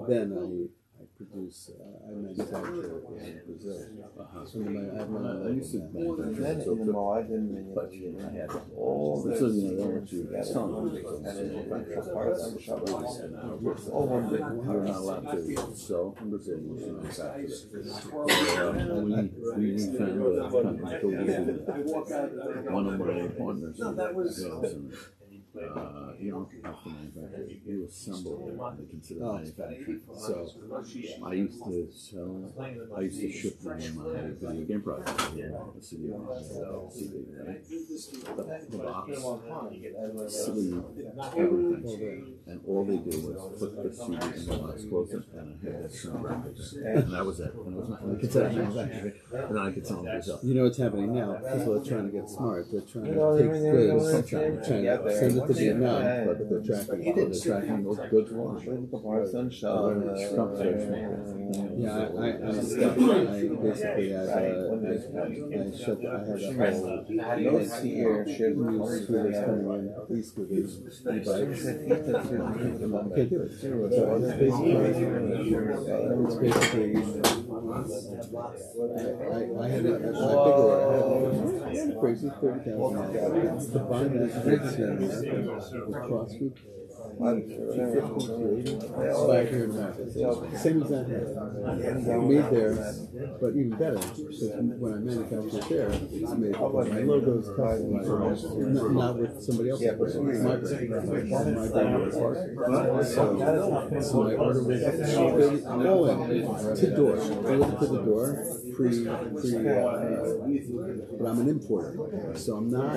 then I produce, I manufacture in Brazil. So I have my own label now. But I had all the you're not allowed to sell in Brazil. We found one of my partners. You don't have to manufacture it. You assemble it and they consider manufacturing. So I used to ship them in my video game project here in the city of CD, right? The box, sleeve, everything. And all they did was put the CD in the box, close it, and I had that sound graphics. And that was it. And it was nothing. Consider manufacturing. And then I could sell them myself. You know what's happening now? People are trying to get smart. They're trying to take goods, trying to send it to Vietnam, but they're tracking those goods wrong. Yeah, I basically I had a whole news scooters coming in, e-scooters, e-bikes. I can't do it. So it's basically I had a big order. I had crazy 30,000 to buy that goods with CrossFit. Back here in America. Same exact made there, but even better. Because when I manufacture it there, it's made my logo's custom, not with somebody else's brand. It's my brand. My brand. So my order was all in to door. Delivered to the door. But I'm an importer, so I'm not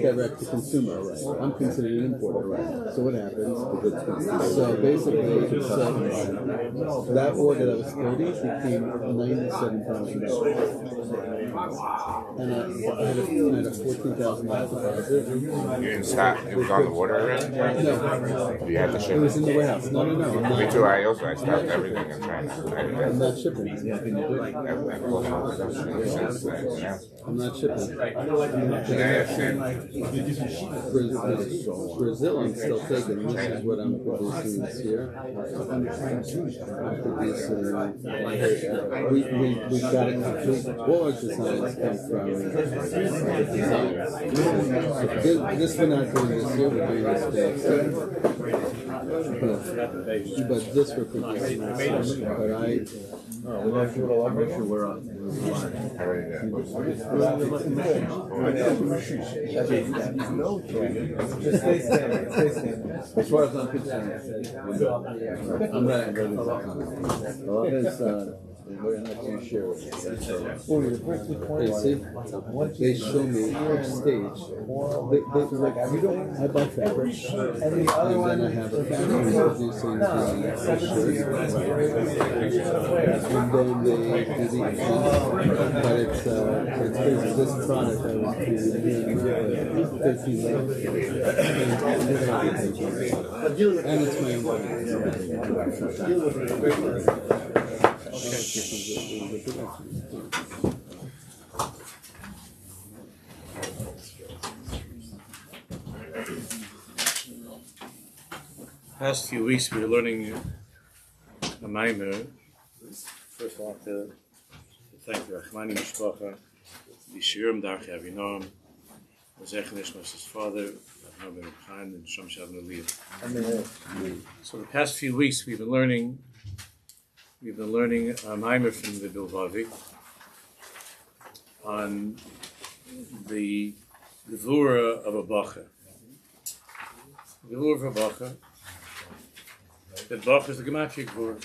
direct to consumer, right? I'm considered an importer, right? So what happens? So basically, that order that was 30 became $97,000, and I had a $14,000 deposit. You didn't stop. It was on the water already? No. You had to ship it was in the warehouse. No. Me too. I stopped everything in China. I'm not shipping. I'm not shipping. Brazil, I'm still taking. This is what I'm producing this year. I'm producing. We got it complete. All our designs come from designers. This we're not doing this year. We're doing this next year. But this we're producing. But I. We're not sure we're on. Just stay standing. As far as I'm concerned, I'm ready to well, we're not too sure. They show me on stage. You don't. I buy fabric, and then I have a factory producing the shirts, and then they do the event. But it's crazy. This product I was creating 13 years, and it's my own. Past few weeks we were learning a Maimer. First of all, to thank the Rachmani Mishpacha, the Shiurim Darche Avinam, the Zechanishmas' father, Rabbi Chaim, and Shom Shav Naliyah. So the past few weeks we've been learning a Maimer from the Bilvavi on the Gevura of a Bacha. The Gevura of a Bacha. The Bacha is the Gematria Gevura.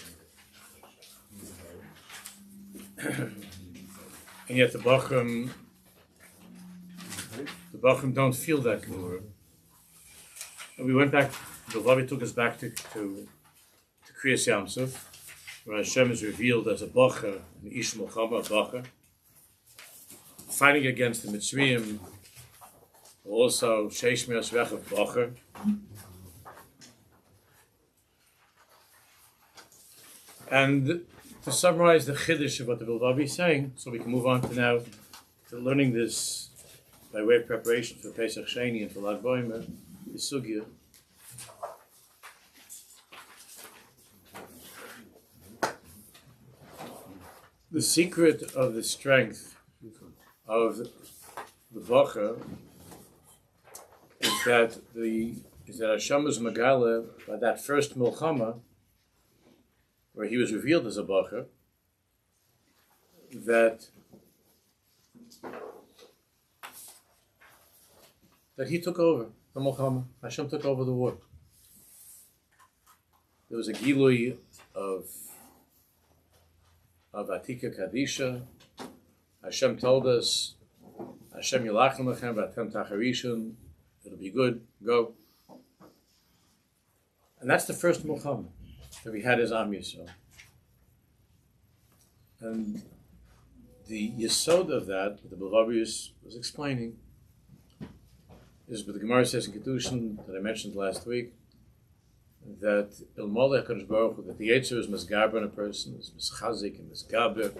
And yet the Bacham don't feel that Gevura. And we went back, the Bilvavi took us back to Kriyas Yamsuf, where Hashem is revealed as a Bacha, an Ish Milchama, a Bacha, fighting against the Mitzrayim, also Sheish Miras Rechav Bacha. And to summarize the Chiddush of what the Bilvavi is saying, so we can move on to now to learning this by way of preparation for Pesach Sheni and for Lag Boimer is Sugya. The secret of the strength of the Bocher is that Hashem was Megala by that first Milchama, where he was revealed as a Bocher, that he took over the Milchama. Hashem took over the war. There was a Gilui of Atika Kadisha. Hashem told us, Hashem Yilachem Lechem V'atem Tacharishun, it'll be good, go. And that's the first Milchama that we had as Am Yisrael. And the Yesod of that, the Bavavius was explaining, is what the Gemara says in Kedushin that I mentioned last week, that Ilmoleh HaKadosh Baruch Hu, that the Yetzer is misgaber on a person, is mischazik and misgaber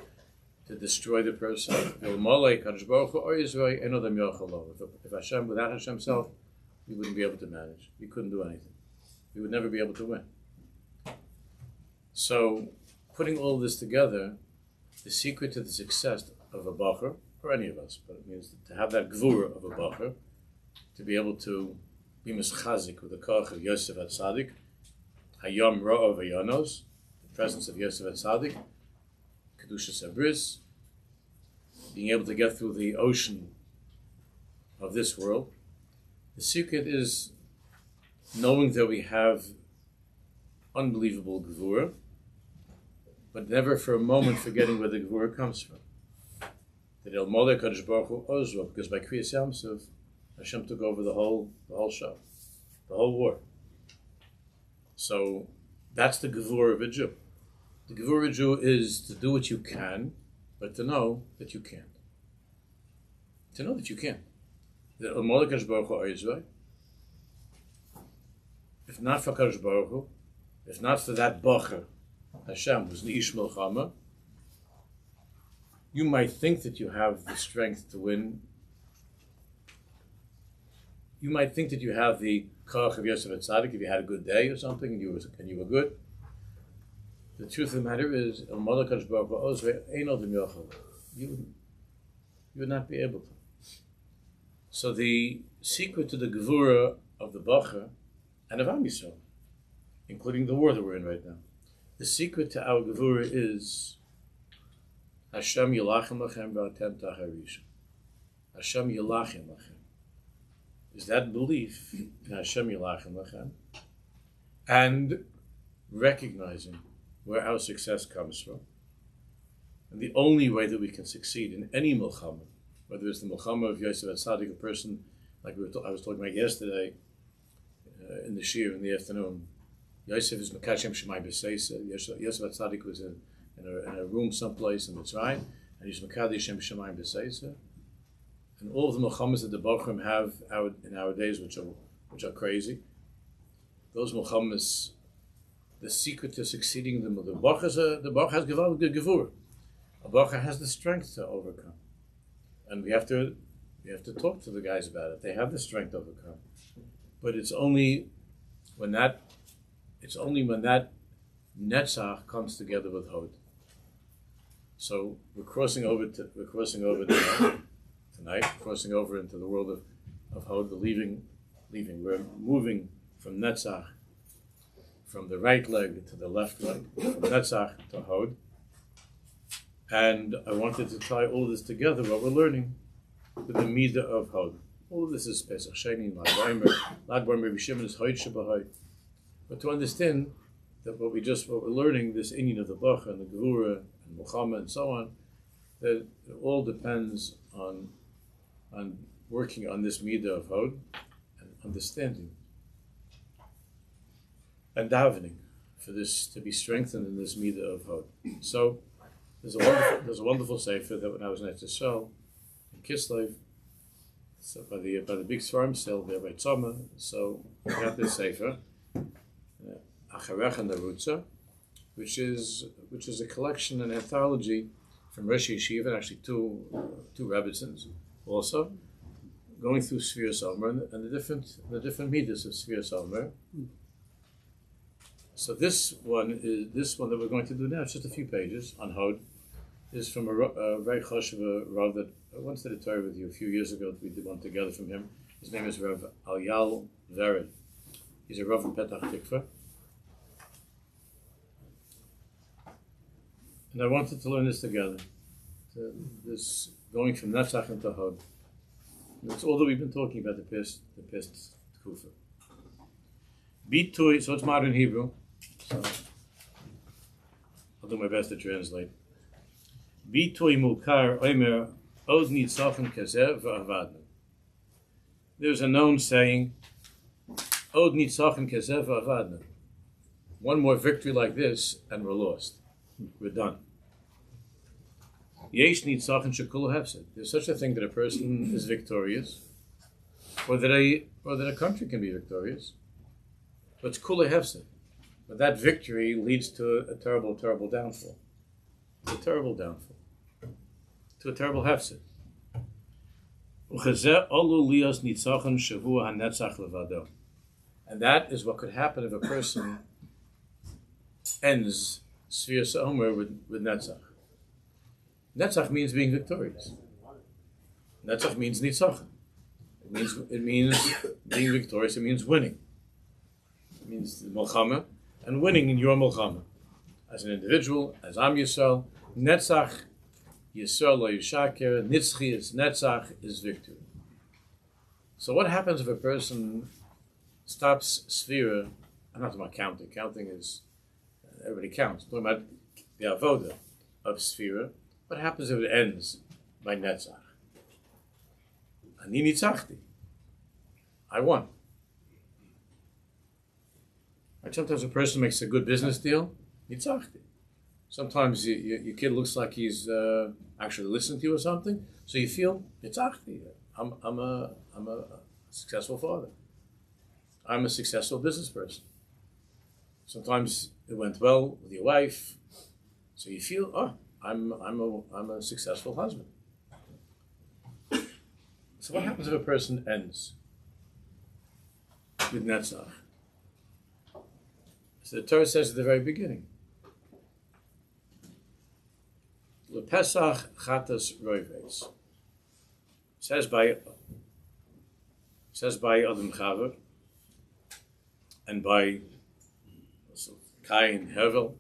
to destroy the person. Ilmoleh HaKadosh Baruch Hu, or Yisrael, Eno Dam Yochel Lo. If Hashem, without Hashem Himself, we wouldn't be able to manage. We couldn't do anything. We would never be able to win. So, putting all this together, the secret to the success of a Bacher, or any of us, but it means to have that Gvura of a Bacher, to be able to be mischazik with the koch of Yoseph HaTzadik, Hayom Ro'ov Hayonos, the presence of Yoseph HaTzadik, Kedusha Sabris, being able to get through the ocean of this world. The secret is knowing that we have unbelievable Gevurah, but never for a moment forgetting where the Gevurah comes from. That El Molech Kadosh Baruch Hu Ozro, because by Kriyas Yamsuf, Hashem took over the whole show, the whole war. So that's the Gevurah of a Jew. The Gevurah of a Jew is to do what you can, but to know that you can't. To know that you can't. The El Molech Kadosh Baruch Hu Ozro, if not for Kadosh Baruch Hu, if not for that Bacher, Hashem was the Ish Milchama, you might think that you have the strength to win. You might think that you have the Koch of Yosef HaTzadik if you had a good day or something and you were good. The truth of the matter is, El Molech HaKadosh Baruch Hu Ozvei Ein Odom Yochel. You would not be able to. So the secret to the Gevurah of the Bacher and of Am Yisrael, including the war that we're in right now, the secret to our Gevurah is Hashem Yilachem Lachem V'atem Tacharishun. Hashem Yilachem Lachem. Is that belief in Hashem Yilachem Lachem and recognizing where our success comes from. And the only way that we can succeed in any Milchama, whether it's the Milchama of Yosef HaTzadik, a person like I was talking about yesterday in the Shir in the afternoon, Yosef is Mekashem Shemai B'Seisa. Yosef HaTzadik was in a room someplace in Mitzrayim, and he's Mekadesh Shem Shemai B'Seisa. And all of the Milchamas that the Bochrim have in our days, which are crazy, those Milchamas, the secret to succeeding them, the Bach has Gewaldig Gevurah. A Bacher has the strength to overcome, and we have to talk to the guys about it. They have the strength to overcome, but it's only when that Netzach comes together with Hod. So we're crossing over tonight, crossing over into the world of Hod. We're leaving. We're moving from Netzach, from the right leg to the left leg, from Netzach to Hod. And I wanted to tie all this together, what we're learning, with the Midah of Hod. All of this is Pesach Sheni, Lag Boimer, Rishim is Hod Shebahod. But to understand that what we're learning, this Inyan of the Bach and the Gevurah and Milchama and so on, that it all depends on working on this Midah of Hod and understanding and davening for this to be strengthened in this Midah of Hod. So there's a wonderful sefer that when I was in Etzisrael in Kislev, so by the big farm sale there by Tzoma, so I got this sefer, Acharech and the Rutza, which is a collection, an anthology from Rosh Yeshiva, and actually two Rebbitzins also, going through Sfira Somer and the different midas of Sfira Somer. So this one that we're going to do now. It's just a few pages on Hod. Is from a very choshev Rav that I once did a Torah with you a few years ago. We did one together from him. His name is Rav Alyal Vered. He's a Rav in Petach Tikva. And I wanted to learn this together. This going from Netzach into Hod. That's all that we've been talking about the past Tkufa. Bitui, so it's modern Hebrew. So I'll do my best to translate. Bitui mukar omer od nitzachon kazev v'avadnu. There's a known saying, od nitzachon kazev v'avadnu. One more victory like this and we're lost. We're done. Yesh nitzachon shekulu hefsed. There's such a thing that a person is victorious, or that a country can be victorious. But it's kula hefsed. But that victory leads to a terrible, terrible downfall. A terrible downfall. To a terrible hefsed. And that is what could happen if a person ends Sfira Somer with Netzach. Netzach means being victorious. Netzach means Nitzachon. It means being victorious. It means winning. It means the Milchama and winning in your Milchama. As an individual, as Am Yisrael, Netzach, Yisrael lo Yishaker, Nitzchi is Netzach, is victory. So what happens if a person stops Sfira? I'm not talking about counting. Counting is, everybody counts. I'm talking about the avoda of Sfira. What happens if it ends by Netzach? Ani nitzachti. I won. Right? Sometimes a person makes a good business deal. Nitzachti. Sometimes your kid looks like he's actually listening to you or something, so you feel nitzachti. I'm a successful father. I'm a successful business person. Sometimes it went well with your wife, so you feel, oh, I'm a successful husband. So what happens if a person ends with Netzach? So the Torah says at the very beginning, LePesach chatas roives. Says by Adam Chaver and by Cain Hevel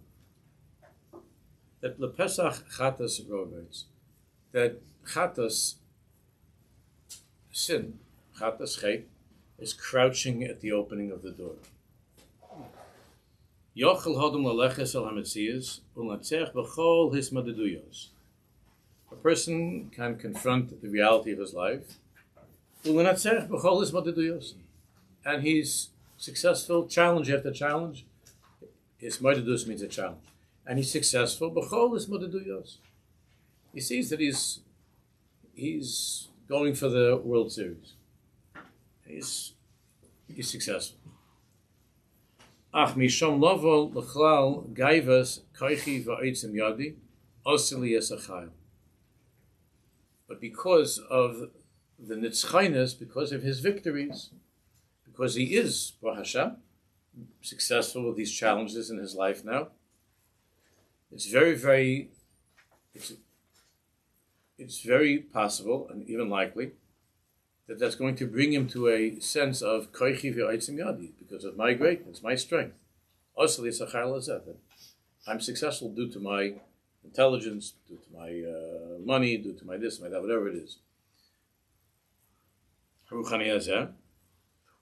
that LePesach chatas roives, that chatas, sin, chatas chet, is crouching at the opening of the door. Yochel hodom laleches al hametzias u'latzech b'chol his madeduyos. A person can confront the reality of his life, u'latzech b'chol his madeduyos, and he's successful challenge after challenge. His madeduyos means a challenge, and he's successful b'chol his madeduyos. He sees that he's going for the World Series. He's successful. Ach mishom lovo l'chlal gaivas koichi va'otzim yadi osili esachayil. But because of the nitzchainas, because of his victories, because he is, Baruch Hashem, successful with these challenges in his life now, it's very possible and even likely that that's going to bring him to a sense of koichi v'otzim yadi, because of my greatness, my strength. Osli esachayil azeh. I'm successful due to my intelligence, due to my money, due to my this, my that, whatever it is. Haruchani azeh.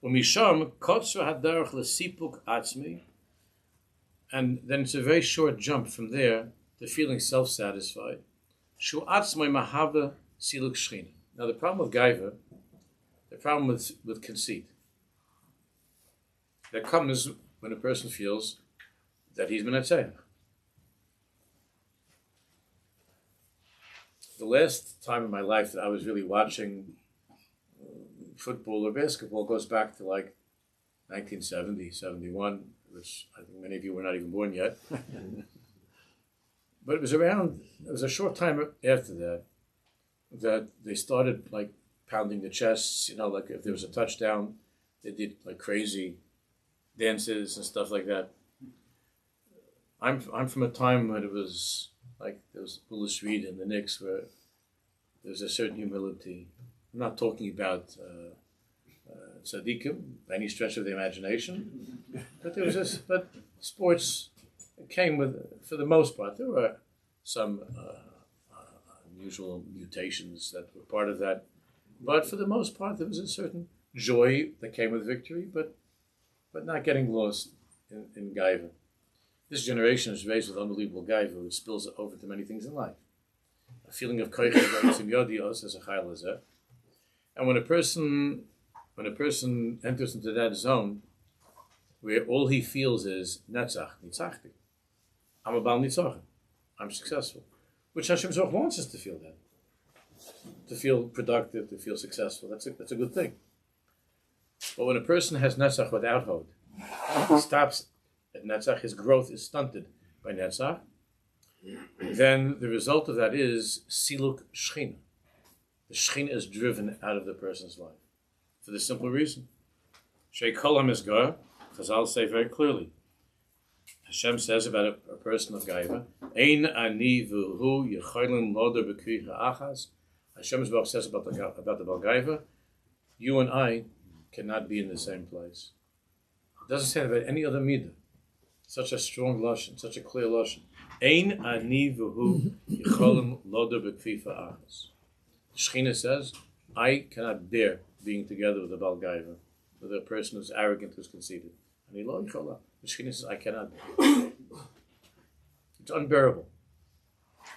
Umisham kotzer hadarach lesipuk atzmi, and then it's a very short jump from there to feeling self-satisfied. Shu atzmai mahava siluk shchina. Now the problem with gaiva, the problem with conceit, that comes when a person feels that he's menatzeach. The last time in my life that I was really watching football or basketball goes back to like 1970, 71, which I think many of you were not even born yet. But it was a short time after that they started like pounding the chests, like if there was a touchdown, they did like crazy dances and stuff like that. I'm from a time when it was like there was Willis Reed and the Knicks where there was a certain humility. I'm not talking about tzaddikim by any stretch of the imagination, but there was this. But sports came with, for the most part, there were some unusual mutations that were part of that, but for the most part, there was a certain joy that came with victory, but not getting lost in gaiva. This generation is raised with unbelievable gaiva, which spills over to many things in life. A feeling of koicha yodios as a chayil hazeh, and when a person enters into that zone, where all he feels is netzach, nitzachti. I'm a bal nitzachim. I'm successful. Which Hashem Zohar wants us to feel that. To feel productive, to feel successful. That's a good thing. But when a person has netzach without hod, he stops at netzach, his growth is stunted by netzach, then the result of that is siluk shchina. The shchina is driven out of the person's life. For the simple reason. Sheikol HaMizgar, Chazal say very clearly, Hashem says about a person of gaiva, Ein ani v'hu yecholim loder b'kri ha'achas. Hashem says about the Bal Gaiva, you and I cannot be in the same place. It doesn't say about any other midah. Such a strong lashon, such a clear lashon. Ein ani v'hu yecholim loder b'kri ha'achas. The Shechina says, I cannot bear being together with a Bal Gaiva, with a person who's arrogant, who's conceited. And the Shechina says, I cannot. It's unbearable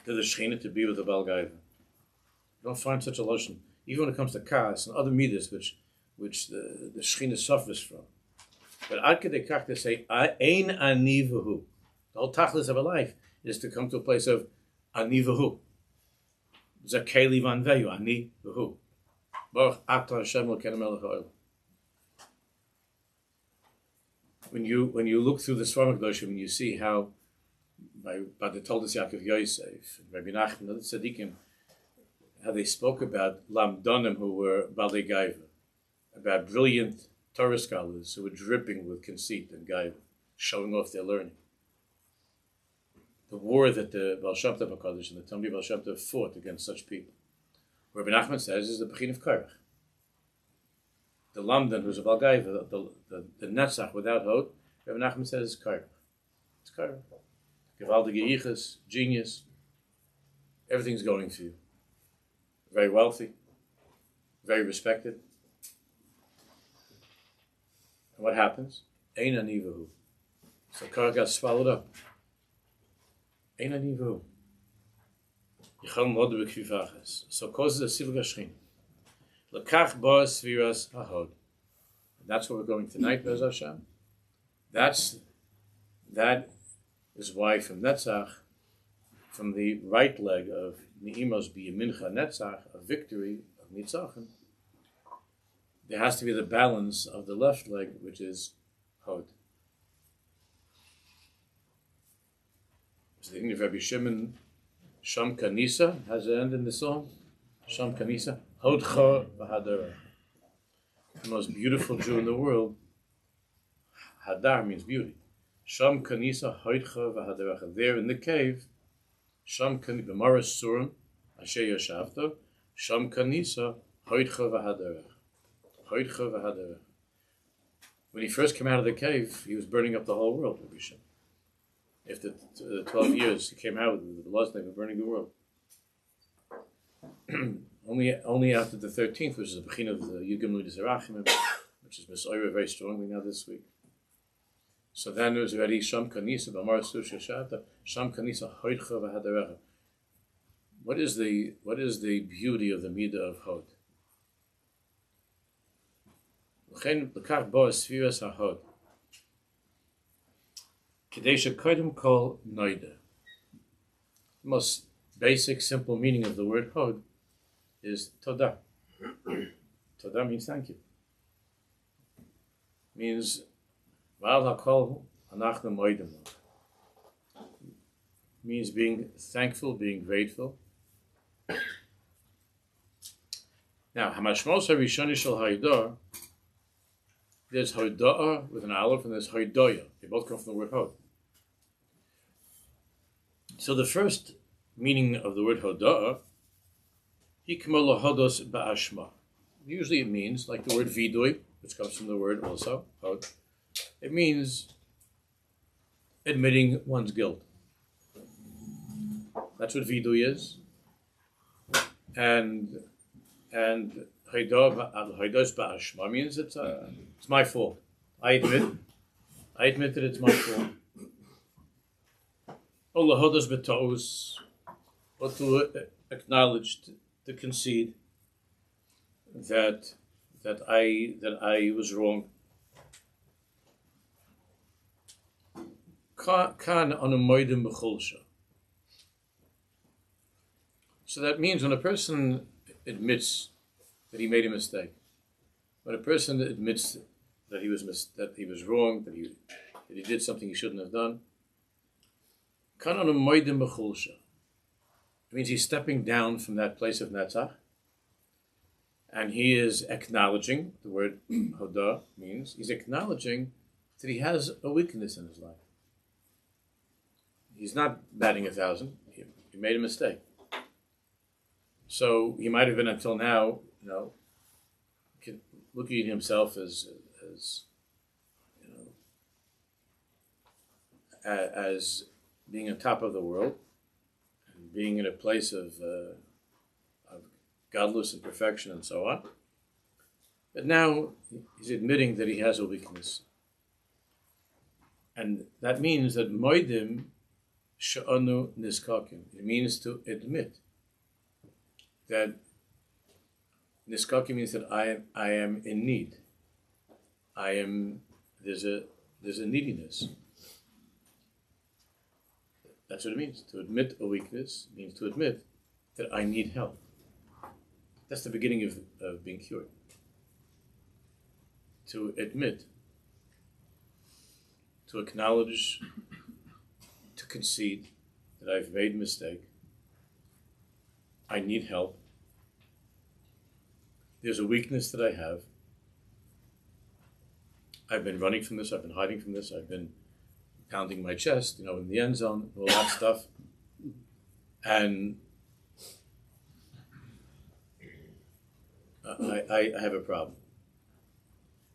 to the Shechina to be with a Bal Gaiva. You don't find such a lashon, even when it comes to kas and other midas, which the Shechina suffers from. But ad kedei kach to say, ein ani v'hu. The whole tachlis of a life is to come to a place of ani v'hu. Zakeli van veyu, ani v'hu. Baruch atah Hashem l'kenem melech ha'olam. When you look through the Svarim HaKadoshim and you see how by the Toldos Yaakov Yosef, Rabbi Nachman, and other tzaddikim, how they spoke about lamdonim who were balei gaiva, about brilliant Torah scholars who were dripping with conceit and gaiva, showing off their learning. The war that the Baal Shem Tov HaKadosh and the Talmidei Baal Shem Tov fought against such people, Rabbi Nachman says, is the Bechin of Korach. The Lamdan, who's a Bal Gaiva, the Netzach without Hod, Rabbi Nachman says, is Korach. It's Korach. Gewaldige Yichus, genius, everything's going for you. Very wealthy, very respected. And what happens? Ein ani v'hu. So Korach got swallowed up. Ein ani v'hu. So causes a silga shchin. Lekach ba sviras hahod. That's what we're going tonight, Bez Hashem. That is why from Netzach, from the right leg of Ne'imos B'Yamincha Netzach, a victory of Nitzachim, there has to be the balance of the left leg, which is Hod. So the thing of Rabbi Shimon, Sham Kanisa, has an end in the song. Sham Kanisa, Hodcha v'Hadara. The most beautiful Jew in the world. Hadar means beauty. Sham Kanisa, Hodcha v'Hadara. There in the cave, Sham Kanisa, B'Maras Surim, Asher Yashavta, Sham Kanisa, Hodcha v'Hadara. Hodcha v'Hadara. When he first came out of the cave, he was burning up the whole world, Rabbi Shimon. After 12 years, he came out with the last name of burning the world. only after the 13th, which is the Bechin of the Yugim Ludas Arachim, which is Misoira very strongly now this week. So then it was already Sham Kanisa, B'Amar Sush Shata, Sham Kanisa, Hodcha v'Hadarecha. What is the beauty of the Midah of Hod? L'chein l'kach bo esfiras ha'Hod. Kadesha kodim kol noida. The most basic, simple meaning of the word Hod is Todah. Todah means thank you. Means Val hakol anachnu moidim. means being thankful, being grateful. Now, Hamashmos HaRishoni Shel Haidah, there's Haidah with an aleph and there's Haidaya. They both come from the word Hod. So the first meaning of the word Haidah, Hikmah Lahados Ba'ashma. Usually it means, like the word Vidui, which comes from the word also, Hod, it means admitting one's guilt. That's what Vidui is. And Haidos Ba'ashma means it's my fault. I admit that it's my fault. Or Lahados B'Ta'us, or to acknowledge, to concede that I was wrong. Kan anamoidim b'cholsha. So that means when a person admits that he made a mistake, when a person admits that he was wrong, that he did something he shouldn't have done, kan anamoidim b'cholsha. It means he's stepping down from that place of netzach, and he is acknowledging, the word hodah means, he's acknowledging that he has a weakness in his life. He's not batting 1,000. He made a mistake. So he might have been until now, looking at himself as being on top of the world, and being in a place of godless and perfection and so on. But now he's admitting that he has a weakness. And that means that moidim she'anu niskakim. It means to admit that niskakim means that I am in need. There's a neediness. That's what it means. To admit a weakness means to admit that I need help. That's the beginning of being cured. To admit, to acknowledge, to concede that I've made a mistake. I need help. There's a weakness that I have. I've been running from this. I've been hiding from this. I've been pounding my chest, in the end zone, all that stuff. And I have a problem.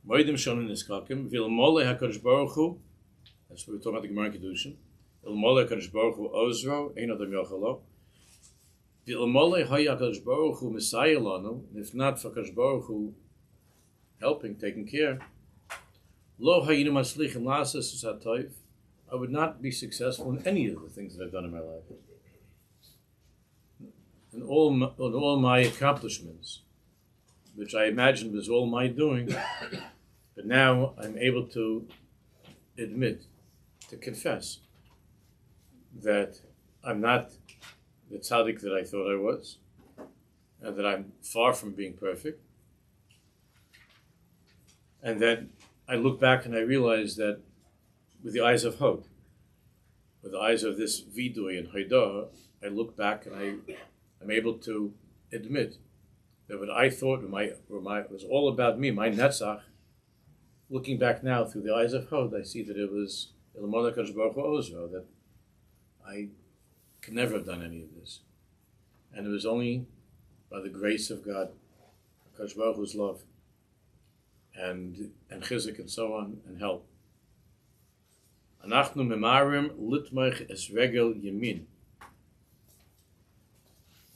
Moedim shonin niskakim, v'ilmole HaKadosh Baruch Hu, that's what we're talking about the Gemara in Kedushin, ilmole HaKadosh Baruch Hu ozro, ein adam yochalo, v'ilmole HaKadosh Baruch Hu Messiah lanu, if not for HaKadosh Baruch Hu helping, taking care, lo hayinu maslichin lasas usatoiv, I would not be successful in any of the things that I've done in my life. In all my accomplishments, which I imagined was all my doing, but now I'm able to admit, to confess, that I'm not the tzaddik that I thought I was, and that I'm far from being perfect, and that I look back and I realize that with the eyes of Hod, with the eyes of this vidui and haidah, I look back and I'm able to admit that what I thought was all about me, my netzach, looking back now through the eyes of Hod, I see that it was Ilmona HaKadosh Baruch Hu Ozro, that I could never have done any of this. And it was only by the grace of God, HaKadosh Baruch Hu's love, and chizuk and so on, and help. Anachnu memarim litmach es regel yamin.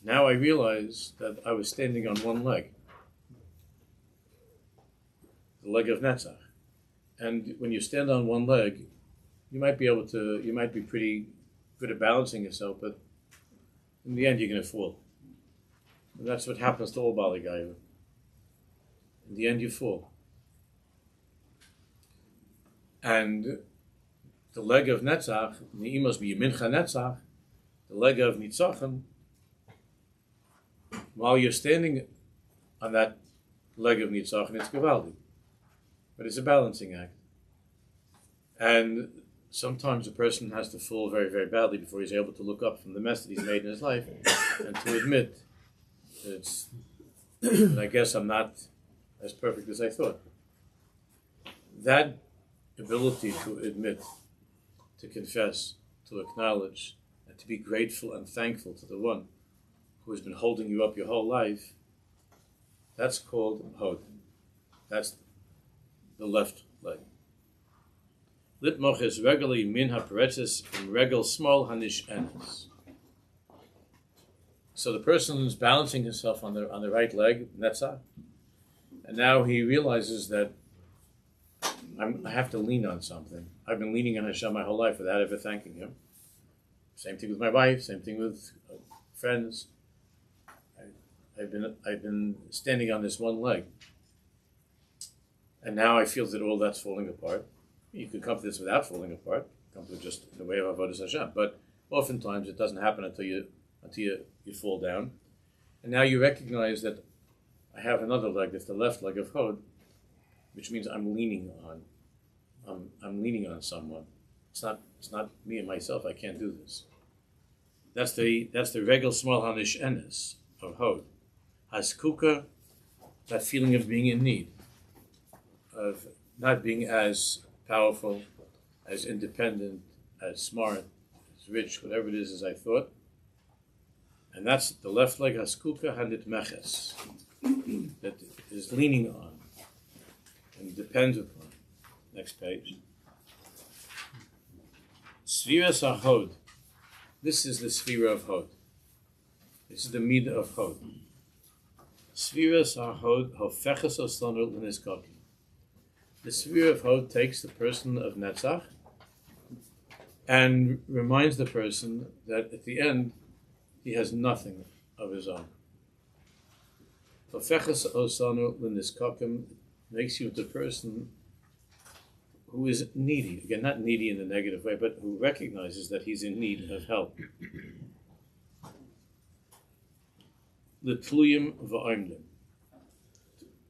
Now I realize that I was standing on one leg, the leg of Netzach. And when you stand on one leg, you might be pretty good at balancing yourself, but in the end you're going to fall. And that's what happens to all Bali Gayu. In the end you fall. And the leg of Netzach, Ne'imos b'Yemincha Netzach, the leg of Nitzachim, while you're standing on that leg of Nitzachim, it's Gevaldi. But it's a balancing act. And sometimes a person has to fall very, very badly before he's able to look up from the mess that he's made in his life and to admit that I guess I'm not as perfect as I thought. That ability to admit, to confess, to acknowledge, and to be grateful and thankful to the one who has been holding you up your whole life, that's called Hod. That's the left leg. Litmoch is regularly min haperetzes in regel small hanish enes. So the person is balancing himself on the right leg, netzach, and now he realizes that I have to lean on something. I've been leaning on Hashem my whole life without ever thanking Him. Same thing with my wife. Same thing with friends. I've been standing on this one leg, and now I feel that all that's falling apart. You could come to this without falling apart. Come to it just in the way of avodas Hashem. But oftentimes it doesn't happen until you fall down, and now you recognize that I have another leg. That's the left leg of Hod, which means I'm leaning on someone. It's not me and myself. I can't do this. That's the regel small hanish enes of Hod. Haskuka, that feeling of being in need, of not being as powerful, as independent, as smart, as rich, whatever it is as I thought. And that's the left leg, haskuka handit meches, that is leaning on and depends upon. Next page. Sfiras HaHod. This is the Sfira of Hod. This is the Midah of Hod. Sfiras HaHod hofeches oslanur l'nizkakim. The Sfira of Hod takes the person of Netzach and reminds the person that at the end he has nothing of his own. Hofeches oslanur l'nizkakim makes you the person who is needy. Again, not needy in the negative way, but who recognizes that he's in need of help. L'tluyim v'oimdim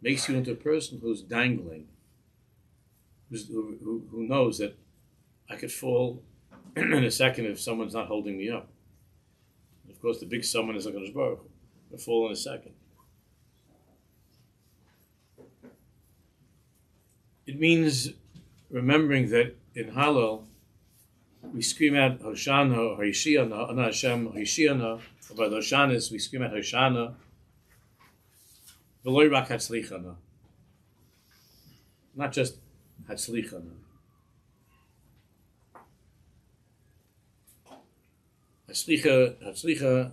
makes you into a person who's dangling, who knows that I could fall in a second if someone's not holding me up. And of course, the big someone is HaKadosh Baruch Hu. I fall in a second. It means remembering that in Hallel, we scream out Hoshana or Hoshiana, Ana Hashem Hoshiana, or by the Hoshanas, we scream out Hoshana, V'loi rak Hatzlichana. Not just Hatzlichana. Hatzlicha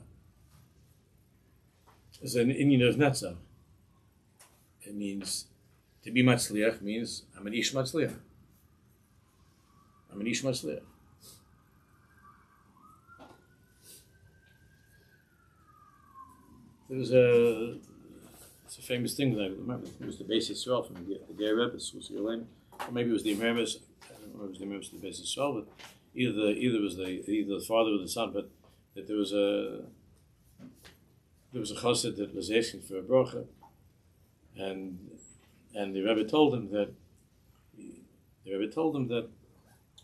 is an Indian of Netzach. It means, to be Matzliach means, I'm an Ish Matzliach. I'm an Ish Matzliach. It's a famous thing that I remember. It was the Beis Yisrael from the Gay Rebbe, was or maybe it was the Imamis. I don't know if it was the Imamis of the Beis Yisrael, but either the father or the son. But that there was a chassid that was asking for a bracha, and the Rebbe told him that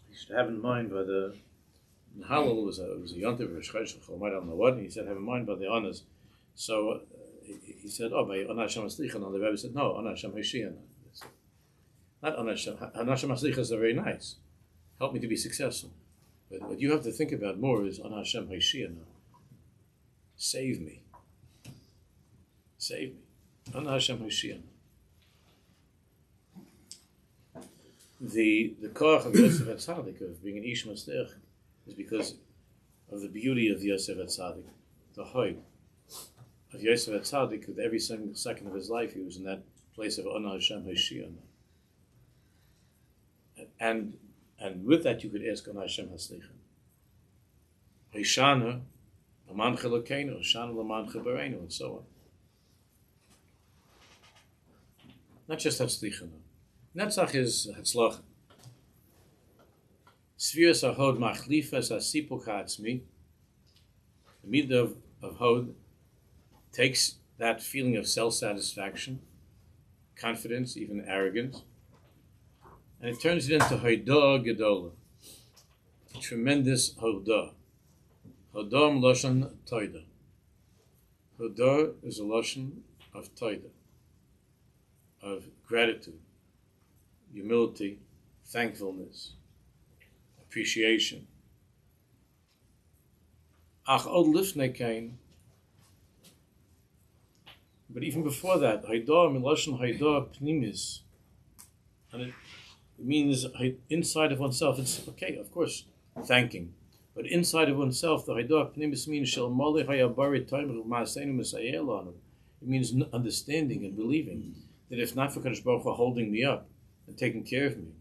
he should have in mind by the Hallel was a yontiv or a shchosh or I don't know what, and he said have in mind by the honors. So he said, oh, by Ana Hashem Haslicha, and the Rebbe said, no, Ana Hashem Hoshiana. Not Ana Hashem. Ana Hashem Haslicha are very nice. Help me to be successful. But what you have to think about more is Ana Hashem Hoshiana. Save me. Save me. Ana Hashem Hoshiana. The koach of Yoseph HaTzadik, of being an Ish Matzliach, is because of the beauty of Yoseph HaTzadik, the Hoyd of Yoseph HaTzadik. With every second of his life, he was in that place of Ana Hashem Hoshiana. And with that, you could ask Ana Hashem Haslicha. Hoshana, Laman Chelokenu, Hoshana Laman Chebarenu, and so on. Not just Hatzlicha. Netzach is Hatzlacha. Sfiras HaHod Machlifas HaSipuk HaAtzmi. The midah of Hod takes that feeling of self-satisfaction, confidence, even arrogance, and it turns it into Hodah Gedola. tremendous hodah. Hodah Lashon Toida. Hodah is a Lashon of Toida, of gratitude, humility, thankfulness, appreciation. Ach od lifnei kain. But even before that, Hodah Lashon Hodah Pnimis, and it means inside of oneself. It's okay, of course, thanking. But inside of oneself, the Haidah Pnimis means Shel Malei Hayabari Taimel Ma'aseinu Mesayel Lanu. It means understanding and believing that if not for Kadosh Baruch Hu holding me up and taking care of me,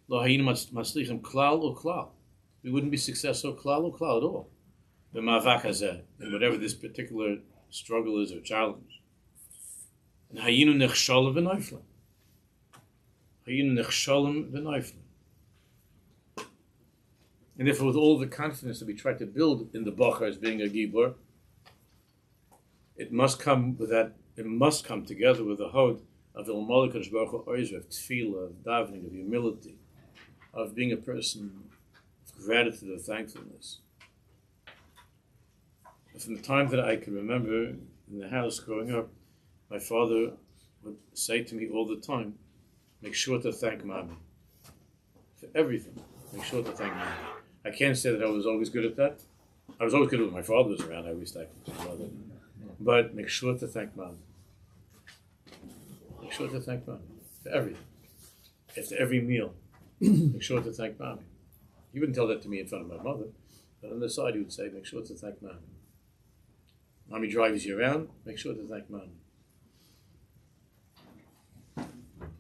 Lo Hayinu Matzlichim Klal U'Klal, we wouldn't be successful Klal U'Klal at all. The Ma'avak Hazeh, and whatever this particular struggle is or challenge. And Hayinu Nechshalim V'Noiflim. Hayinu Nechshalim V'Noiflim. And therefore, with all the confidence that we try to build in the Bachar as being a Gibor, it must come with that. It must come together with the Hod of El Malek Kadosh Baruch Hu Oizer, of Tefillah, of davening, of humility, of being a person of gratitude, of thankfulness. And from the time that I can remember in the house growing up, my father would say to me all the time, "Make sure to thank Mommy for everything. Make sure to thank Mommy." I can't say that I was always good at that. I was always good when my father was around. I always thanked my mother. But make sure to thank Mom. Make sure to thank Mom for everything. After every meal, make sure to thank Mom. He wouldn't tell that to me in front of my mother, but on the side he would say, make sure to thank Mom. Mommy drives you around, make sure to thank Mom.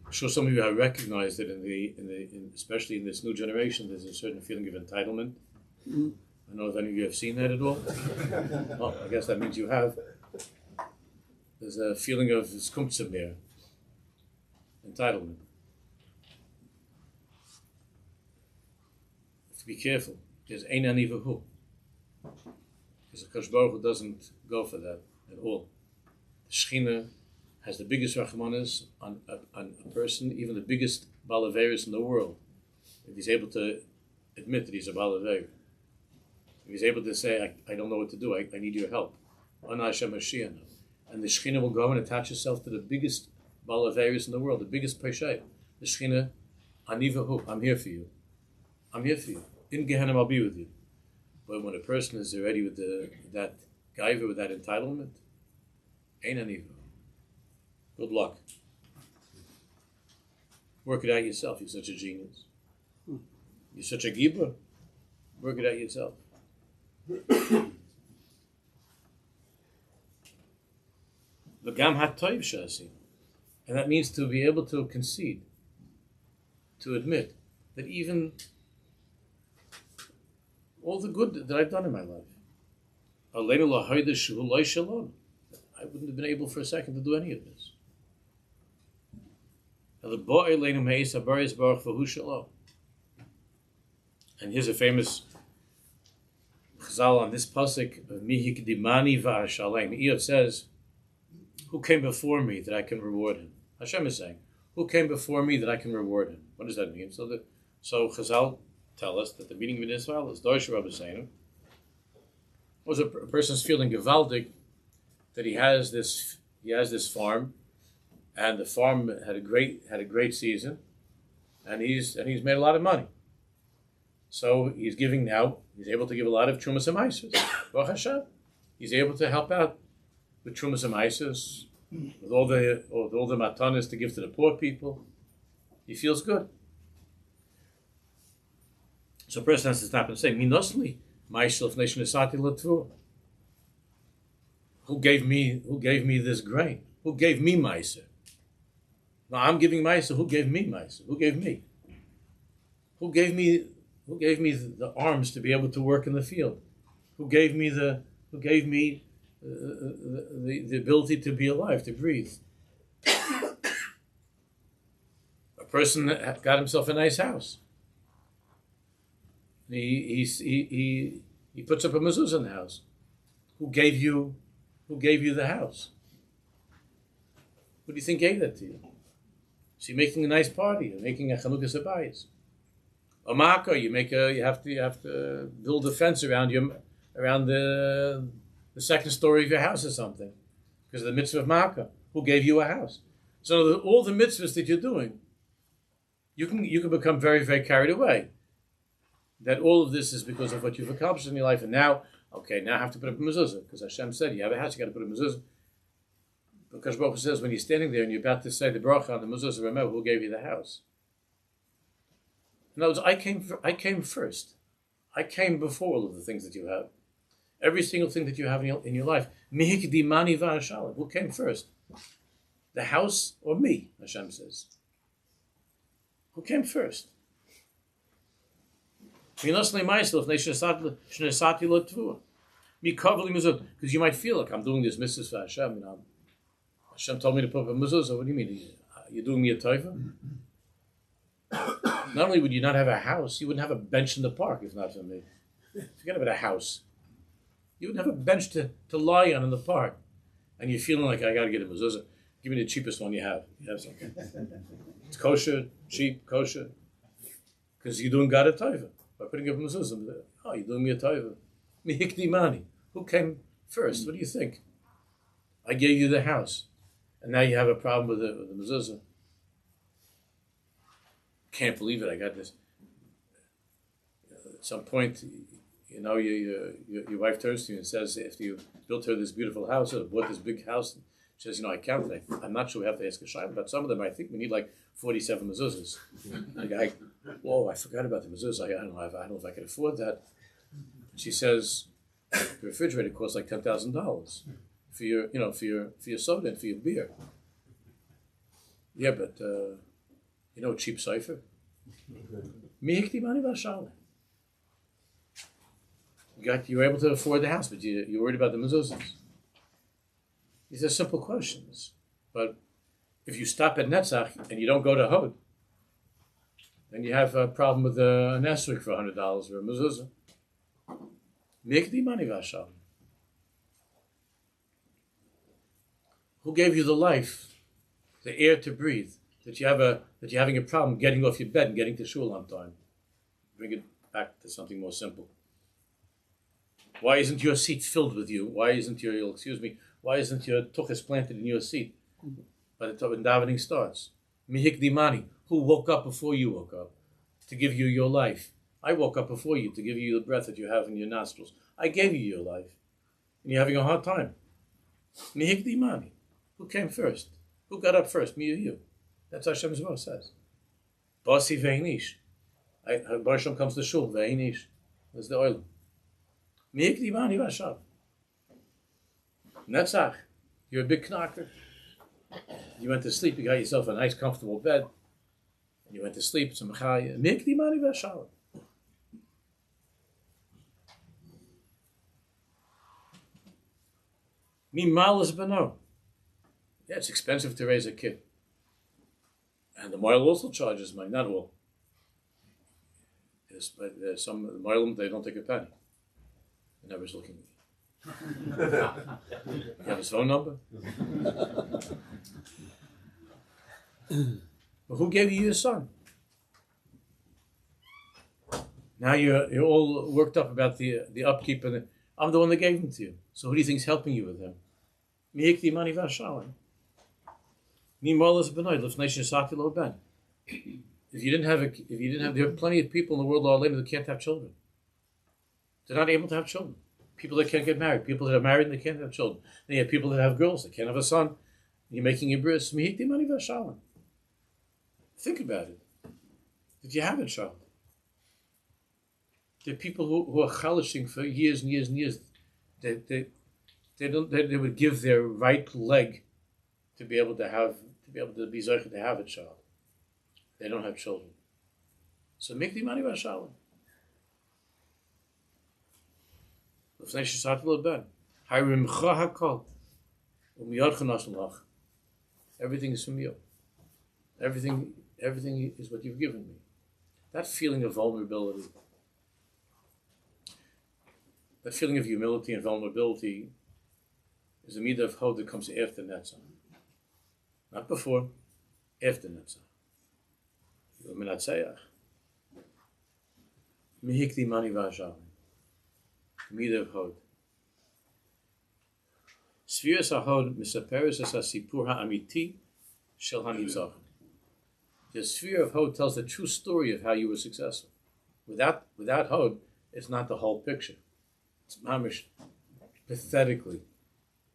I'm sure some of you have recognized that especially in this new generation, there's a certain feeling of entitlement. I don't know if any of you have seen that at all. Well, I guess that means you have. There's a feeling of skumtzemer, entitlement. To be careful. There's ein anivahu. Because the Kadosh Baruch Hu doesn't go for that at all. The Shechina has the biggest rachmanis on a person, even the biggest balaveris in the world. If he's able to admit that he's a balaver, if he's able to say, I don't know what to do, I need your help. And the Shechina will go and attach herself to the biggest balaveris in the world, the biggest peshay. The Shechina, Anivahu, I'm here for you. I'm here for you. In Gehenna, I'll be with you. But when a person is already with that gaiva, with that entitlement, ain't Anivahu. Good luck. Work it out yourself. You're such a genius. You're such a gibber. Work it out yourself. L'gam hatoiv shasi, and that means to be able to concede, to admit that even all the good that I've done in my life, I wouldn't have been able for a second to do any of this. And here's a famous chazal on this pasuk of Mihi K'dimani v'Ashalem. Eob says, who came before me that I can reward him? Hashem is saying, who came before me that I can reward him? What does that mean? So chazal tell us that the meaning of Israel is Dorsha Rabbi saying, was a person's feeling gewaldig that he has this farm, and the farm had a great season, and he's made a lot of money. So he's giving now. He's able to give a lot of trumas and maisos. Baruch Hashem, he's able to help out with trumas and maisos, with all the matanas to give to the poor people. He feels good. So a person has to stop and say, "Minosli, myself nation esati latvu." Who gave me this grain? Who gave me maiser? Now I'm giving maiser. Who gave me maiser? Who gave me? Who gave me the arms to be able to work in the field? Who gave me the ability to be alive, to breathe? A person that got himself a nice house. He puts up a mezuzah in the house. Who gave you the house? Who do you think gave that to you? Is he making a nice party or making a Chanukah Sabayis? A makkah, you have to build a fence around the second story of your house or something, because of the mitzvah of makkah. Who gave you a house? So all the mitzvahs that you're doing, you can become very, very carried away. That all of this is because of what you've accomplished in your life, and now I have to put up a mezuzah, because Hashem said you have a house, you got to put up a mezuzah. Because Baruch Hu says when you're standing there and you're about to say the bracha on the mezuzah, remember who gave you the house. In other words, I came first. I came before all of the things that you have. Every single thing that you have in your life. Mihikdimani v'ashalim. Who came first? The house or me? Hashem says. Who came first? Because you might feel like I'm doing this mitzvah for Hashem. Hashem told me to put up a mezuzah. What do you mean? You're doing me a taiva? Not only would you not have a house, you wouldn't have a bench in the park if not for me. Forget about a house. You wouldn't have a bench to lie on in the park. And you're feeling like, I got to get a mezuzah. Give me the cheapest one you have. You have something. It's kosher, cheap, kosher. Because you're doing God a taiva. By putting up a mezuzah, you're doing me a taiva. Mihikdimani. Who came first? What do you think? I gave you the house. And now you have a problem with the mezuzah. Can't believe it. I got this. At some point, your wife turns to you and says, after you built her this beautiful house or bought this big house, she says, I counted. I'm not sure we have to ask a shayla, but some of them I think we need like 47 mezuzahs. The guy, I forgot about the mezuzah. I don't know if I can afford that. She says, the refrigerator costs like $10,000 for your soda and for your beer. Yeah, but cheap cipher. Mihikdimani v'ashalim. You were able to afford the house, but you're worried about the mezuzahs. These are simple questions. But if you stop at Netzach and you don't go to Hod, then you have a problem with an esrog for $100 or a mezuzah. Mihikdimani v'ashalim. Who gave you the life, the air to breathe? That you're having a problem getting off your bed and getting to shul on time. Bring it back to something more simple. Why isn't your seat filled with you? Why isn't your tuchas planted in your seat by the time when davening starts? Mihikdimani. Who woke up before you woke up to give you your life? I woke up before you to give you the breath that you have in your nostrils. I gave you your life. And you're having a hard time. Mihikdimani. Who came first? Who got up first? Me or you? That's what Hashem's word says. Basi ve'inish. Baruch Hashem comes to shul. Ve'inish. That's the oil. Mihikdimani v'ashav. Netzach. You're a big knocker. You went to sleep. You got yourself a nice, comfortable bed. You went to sleep. Mihikdimani v'ashav. Mimalas beno. Yeah, it's expensive to raise a kid. And the Moil also charges money, not all. There's some Moilim, they don't take a penny. The never's looking at me. You have his phone number? But who gave you your son? Now you're all worked up about the upkeep, and I'm the one that gave him to you. So who do you think is helping you with him? Mihikdimani v'ashalim. If you didn't have, there are plenty of people in the world that can't have children. They're not able to have children. People that can't get married, people that are married and they can't have children. Then you have people that have girls that can't have a son. You're making a bris. Think about it. Did you have a child? There are people who are chalishing for years and years and years. They would give their right leg to be able to be zeicher to have a child. They don't have children. So mikdimani v'ashalim. L'fnei shesati l'ben. Hayrimcha hakol. U'miyadcha nasan lach. Everything is from you. Everything is what you've given me. That feeling of vulnerability, that feeling of humility and vulnerability is a midah of hod that comes after Netzach. Not before, after Netzach. You're Menatzeach. Mihikli mani v'ashali. Midah of Hod. Sfiras HaHod misaperes es hasipur ha'amiti shel hanitzach. The sphere of Hod tells the true story of how you were successful. Without Hod, it's not the whole picture. It's mamish, pathetically,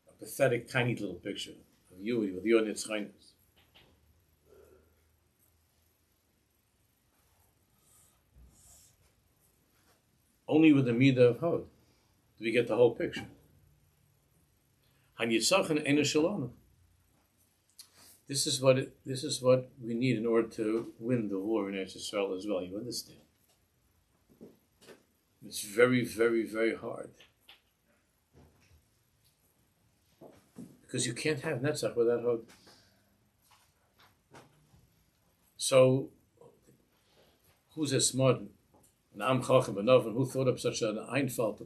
a pathetic, tiny little picture of you with your nitzchaynos. Only with the midah of Hod do we get the whole picture. Hanitzach enu shalom. This is what we need in order to win the war in Eretz Yisrael as well. You understand? It's very, very, very hard. Because you can't have Netzach without Hod. So, who's as smart? And Am Chacham enough, and who thought up such an Einfall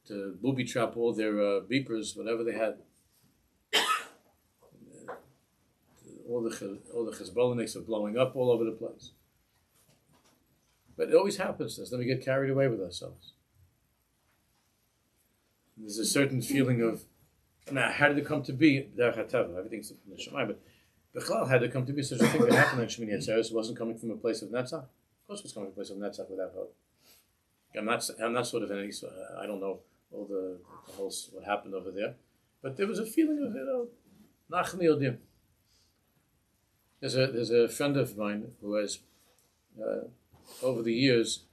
to booby trap all their beepers, whatever they had? All the Hezbollahniks are blowing up all over the place. But it always happens to us. Then we get carried away with ourselves. There's a certain feeling of, now, how did it come to be? Everything's from the Shemai, but Bechlal, how did it come to be such a thing that happened on Shemini Atzeres? It wasn't coming from a place of Netzach. Of course, it was coming from a place of Netzach without Hod. I'm not sort of any. I don't know all the whole what happened over there, but there was a feeling of Nachni Odim. There's a friend of mine who has, over the years,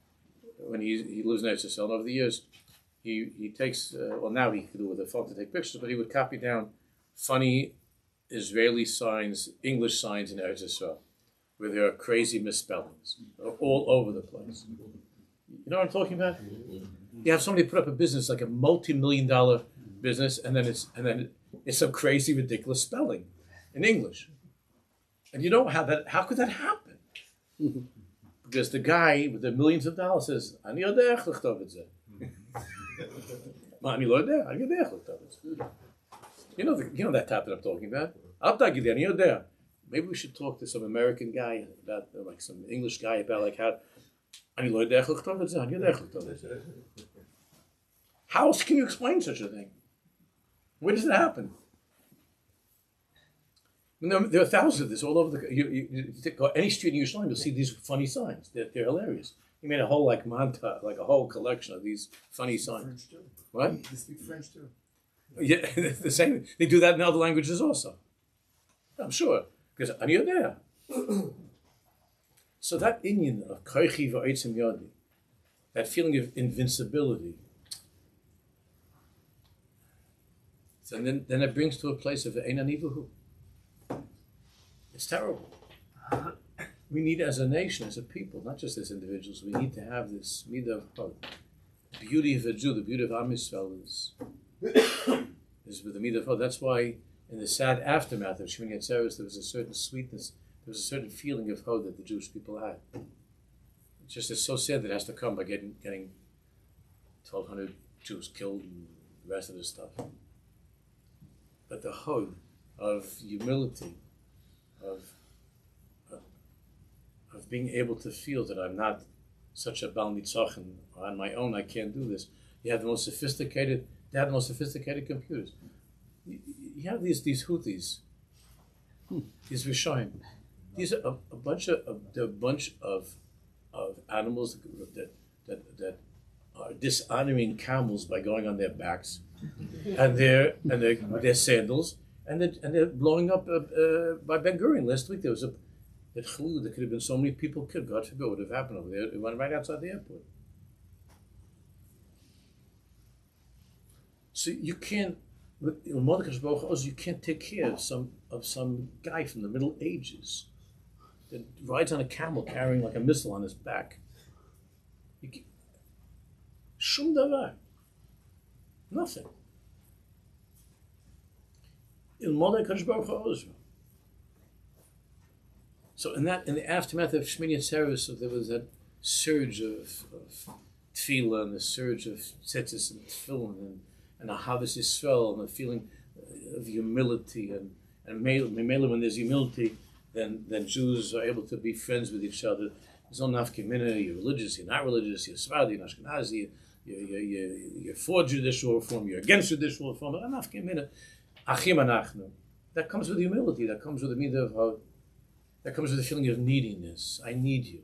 when he lives in Eretz Yisrael, over the years, he takes, now he could do with a phone to take pictures, but he would copy down funny Israeli signs, English signs in Eretz Yisrael, where there are crazy misspellings all over the place. You know what I'm talking about? You have somebody put up a business, like a multi-million-dollar business, and then it's a crazy, ridiculous spelling in English. And you know how could that happen? Because the guy with the millions of dollars says, "Ani yodeh ech lechtov et zeh." Ani lo yodeh, ani yodeh ech lechtov et zeh. You know that type that I'm talking about. Al tagid ani yodeh. Maybe we should talk to some American guy about, like some English guy about like how ani lo yodeh ech lechtov et zeh, ani yodeh ech lechtov et zeh. How else can you explain such a thing? Where does it happen? There are thousands of this all over the. You go any street in Yerushalayim, you'll see these funny signs. They're hilarious. He made a whole like a whole collection of these funny signs. French too. What? They speak French too. Yeah, the same. They do that in other languages also. I'm sure because you're there. So that inyan of koichi v'oitzim yodi, that feeling of invincibility, and then it brings to a place of ein anivuhu. It's terrible. We need, as a nation, as a people, not just as individuals, we need to have this midah of Hod. The beauty of a Jew, the beauty of Am Yisrael is with the midah of Hod. That's why in the sad aftermath of Shemini Atzeres, there was a certain sweetness, there was a certain feeling of Hod that the Jewish people had. It's just it's so sad that it has to come by getting 1,200 Jews killed and the rest of this stuff. But the Hod of humility, of being able to feel that I'm not such a Bal Nitzach and on my own I can't do this. You have the most sophisticated computers. You have these Houthis, these Rishonim. These are a bunch of animals that are dishonoring camels by going on their backs, and their sandals. And they're blowing up by Ben Gurion. Last week there was that chalud. There could have been so many people killed. God forbid what would have happened over there. It went right outside the airport. So you can't. You can't take care of some guy from the Middle Ages that rides on a camel carrying like a missile on his back. Shum davar. Nothing. So in the aftermath of Shemini Atzeres, there was that surge of tefillah and the surge of tzitzis and tefillin and Ahavas Yisrael and the feeling of humility and mainly when there's humility, then Jews are able to be friends with each other. There's no nafkemina. You're religious. You're not religious. You're Sephardi. You're Ashkenazi. You're for judicial reform. You're against judicial reform. Nafkemina. Achim anachnu. That comes with humility. That comes with the midah of hope. That comes with the feeling of neediness. I need you.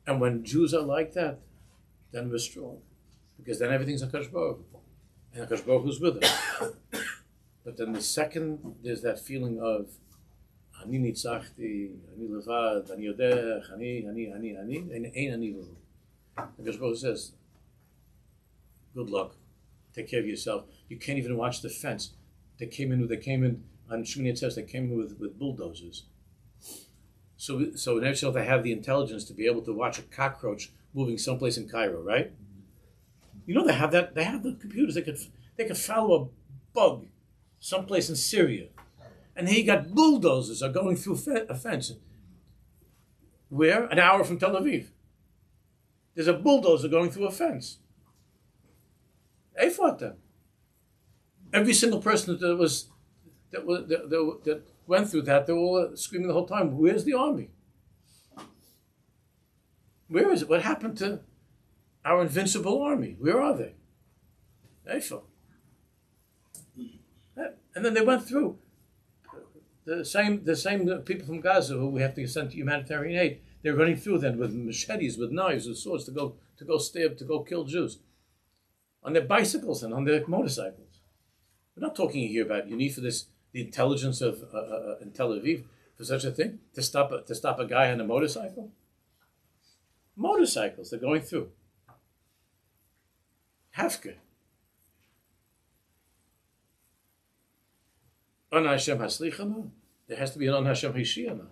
And when Jews are like that, then we're strong. Because then everything's HaKadosh Baruch Hu. And HaKadosh Baruch Hu's with us. But then the second, there's that feeling of Ani nitzachti, Ani levad, Ani yodech, Ani, and Ein Ani v'hu. HaKadosh Baruch Hu says, good luck. Take care of yourself. You can't even watch the fence. They came in on Shmini Atzeres, they came in with bulldozers. So in Israel, they have the intelligence to be able to watch a cockroach moving someplace in Cairo, right? You know they have that. They have the computers. They could follow a bug someplace in Syria, and here you got bulldozers are going through a fence. Where? An hour from Tel Aviv. There's a bulldozer going through a fence. They fought them. Every single person that went through that, they were all screaming the whole time, where's the army? Where is it? What happened to our invincible army? Where are they? They fought. And then they went through. The same people from Gaza who we have to send humanitarian aid, they're running through then with machetes, with knives, with swords to go stab, to go kill Jews. On their bicycles and on their motorcycles. We're not talking here about you need for this the intelligence of in Tel Aviv for such a thing to stop a guy on a motorcycle. Motorcycles they're going through. Hafke. On Hashem Haslichana. There has to be an on Hashem Hishiana.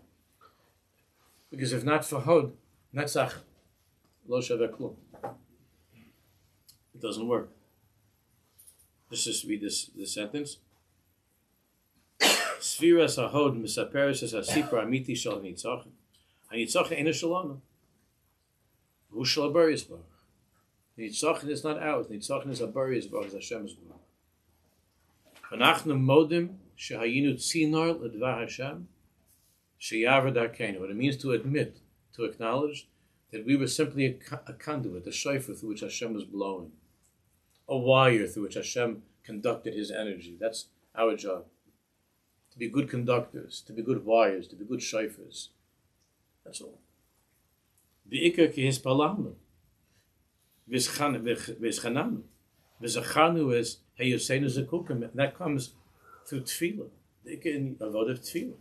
Because if not for Hod, Netzach Lo Shaveh Klum. It doesn't work. Let's just read this sentence. Sfiras hahod misaperes es hasipra amiti shel hanitzachim. Hanitzachim eina shalanu. Hu shel habariyas baruch. Hanitzachim is not ours. Hanitzachim is habariyas baruch. Is Hashem's baruch. V'nachnu modim shehayinu tzinor l'dvar Hashem sheyavar darkeinu. What it means to admit, to acknowledge that we were simply a conduit, a shofar through which Hashem was blowing. A wire through which Hashem conducted His energy. That's our job. To be good conductors, to be good wires, to be good shofars. That's all. V'ikar ki hispalanu. V'izchananu. V'zachanu is heyosenu zekukim. That comes through tefillah. The ikar in avodah of tefillah.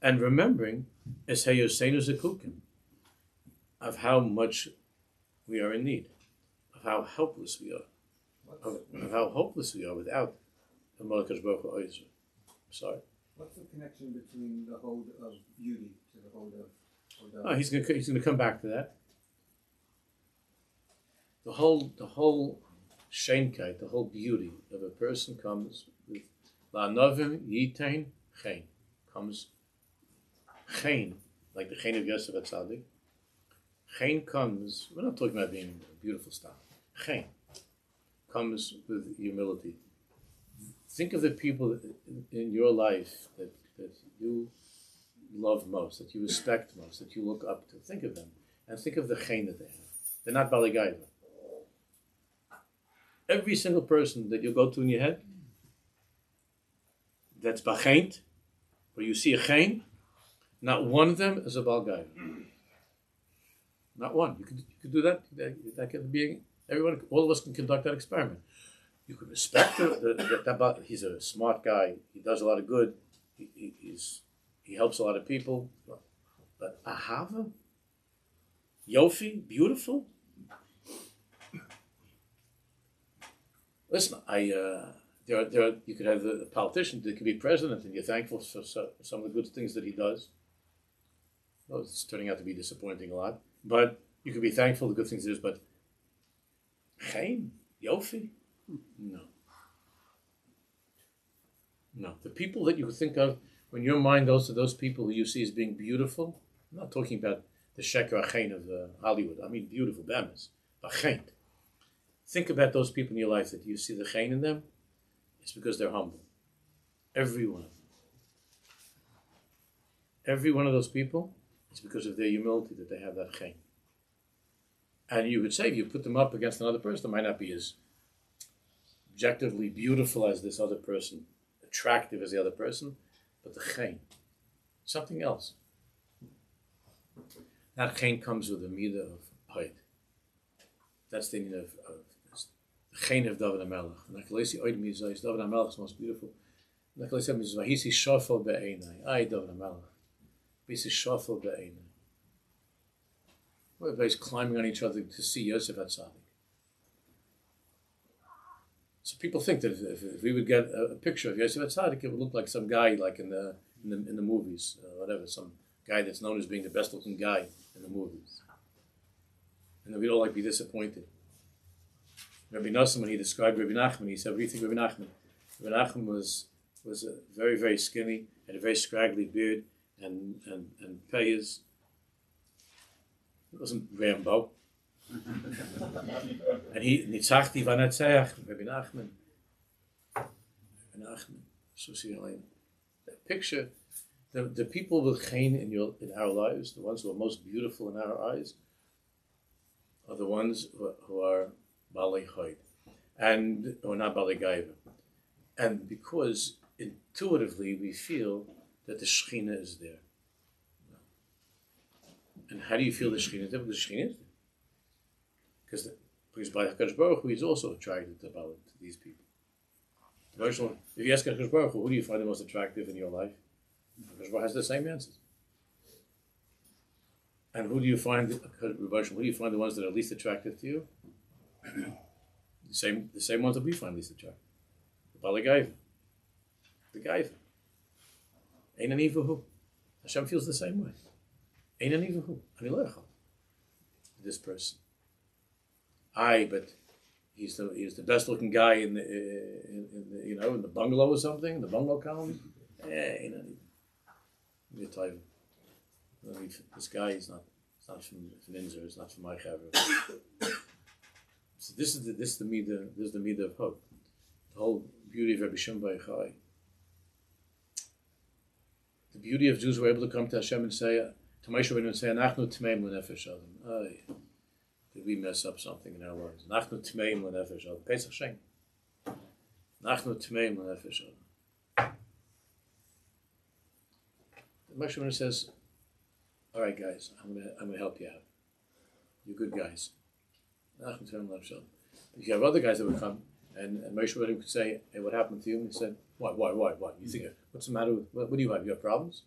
And remembering is heyosenu zekukim. Of how much we are in need. How helpless we are, of how hopeless we are without the Malakash Baruch Hu Oizer. Sorry. What's the connection between the hold of beauty to the hold of? Oh, he's going to come back to that. The whole shenkeit, the whole beauty of a person comes with la'anovim yitain chen. Comes chen, like the chen of Yoseph HaTzadik. Chen comes. We're not talking about being a beautiful style. Chen comes with humility. Think of the people in your life that you love most, that you respect most, that you look up to. Think of them. And think of the chen that they have. They're not baligaiva. Every single person that you go to in your head, that's bachent, where you see a chen, not one of them is a balgaiva. Not one. You could do that. That could be everyone. All of us can conduct that experiment. You could respect that. He's a smart guy. He does a lot of good. He helps a lot of people. But ahava, yofi, beautiful. Listen, there are. You could have a politician that could be president, and you're thankful for some of the good things that he does. Well, it's turning out to be disappointing a lot. But you could be thankful for the good things there is, but Chaim, Yofi? No. The people that you think of, when your mind goes to those people who you see as being beautiful, I'm not talking about the Sheker Achain of Hollywood. I mean beautiful, Bemis, Achain. Think about those people in your life that you see the Chain in them. It's because they're humble. Every one of them. Every one of those people, it's because of their humility that they have that chen. And you would say, if you put them up against another person, they might not be as objectively beautiful as this other person, attractive as the other person, but the chen, something else. That chen comes with the midah of height. That's the meaning of the chen of David HaMelech. And David HaMelech is most beautiful. Like I said, Vahisi shafal be'einai. Ay, David HaMelech. Vahisi shafal be'einai. Everybody's climbing on each other to see Yoseph HaTzadik. So people think that if we would get a picture of Yosef HaTzadik, it would look like some guy like in the movies, whatever, some guy that's known as being the best looking guy in the movies. And then we'd all be disappointed. Rabbi Nosson, when he described Rabbi Nachman, he said, what do you think of Rabbi Nachman? Rabbi Nachman was very, very skinny, had a very scraggly beard, and payas. It wasn't Rambo. And he nitzachti vanatzeach, Rabbi Nachman. So see, that picture, the people with chen in our lives, the ones who are most beautiful in our eyes, are the ones who are balei chayt, and or not balei gaiva, and because intuitively we feel that the Shekhinah is there. And how do you feel the Shekhinah is there? Because the Shekhinah is there. Because by HaKadosh Baruch Hu, he's also attracted to these people. If you ask HaKadosh Baruch Hu, who do you find the most attractive in your life? HaKadosh Baruch Hu has the same answers. And who do you find the ones that are least attractive to you? The same ones that we find least attractive. The Bala Gaiva. The Gaiva. Ein ani v'hu. Hashem feels the same way. Ein ani v'hu. Ani lo echad. This person. But he's the best looking guy in the bungalow or something, in the bungalow colony. Ein ani. Let me tell you. This guy is not from Ninzer, it's not from my chaver. So this is the midah of hope. The whole beauty of Rabbi Shimon Bar Yochai. The beauty of Jews who were able to come to Hashem and say, to Moshe Rabbeinu and say, Anachnu tmeim l'nefesh adam. Did we mess up something in our lives? Anachnu tmeim l'nefesh adam. Pesach Shem. Anachnu tmeim l'nefesh adam. Moshe Rabbeinu says, all right, guys, I'm gonna help you out. You're good guys. If you have other guys that would come, and Moshe Rabbeinu could say, "Hey, what happened to you?" And he said, "Why? You think what's the matter with what do you have? You have problems?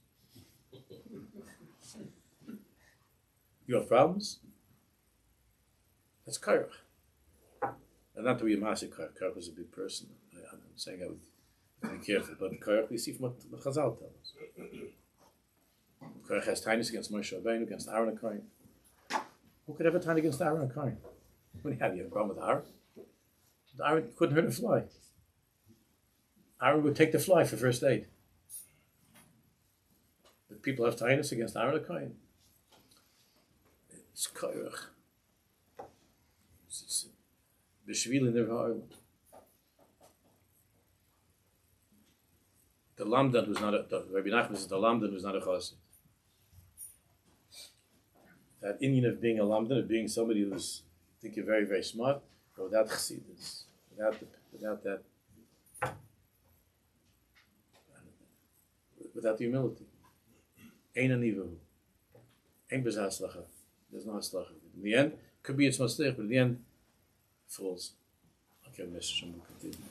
You have problems? That's Kairach. And not to be a massive Kairach. Kairach was a big person. I'm saying I would be careful, but Kairach we see from what the Chazal tells us. Kairach has tinies against Moshe Rabbeinu, against Aaron and Kohen. Who could have a tiny against Aaron and Kohen? What do you have? You have a problem with Aaron? Aaron couldn't hurt a fly. Aaron would take the fly for first aid. But people have tinies against Aaron and Kohen. It's Kairach. It's B'shvili Nirva. The Lamdan who's not Rabbi Nachman is the Lamdan who's not a Chassid. That Indian of being a Lamdan, of being somebody who's think you're very, very smart, but without Chassidus, without the humility. Ein ani v'hu. Ein b'zeh haslacha. There's no haslacha. In the end, could be it's mistake, but in the end, it falls. Okay, Mr. Shem will continue.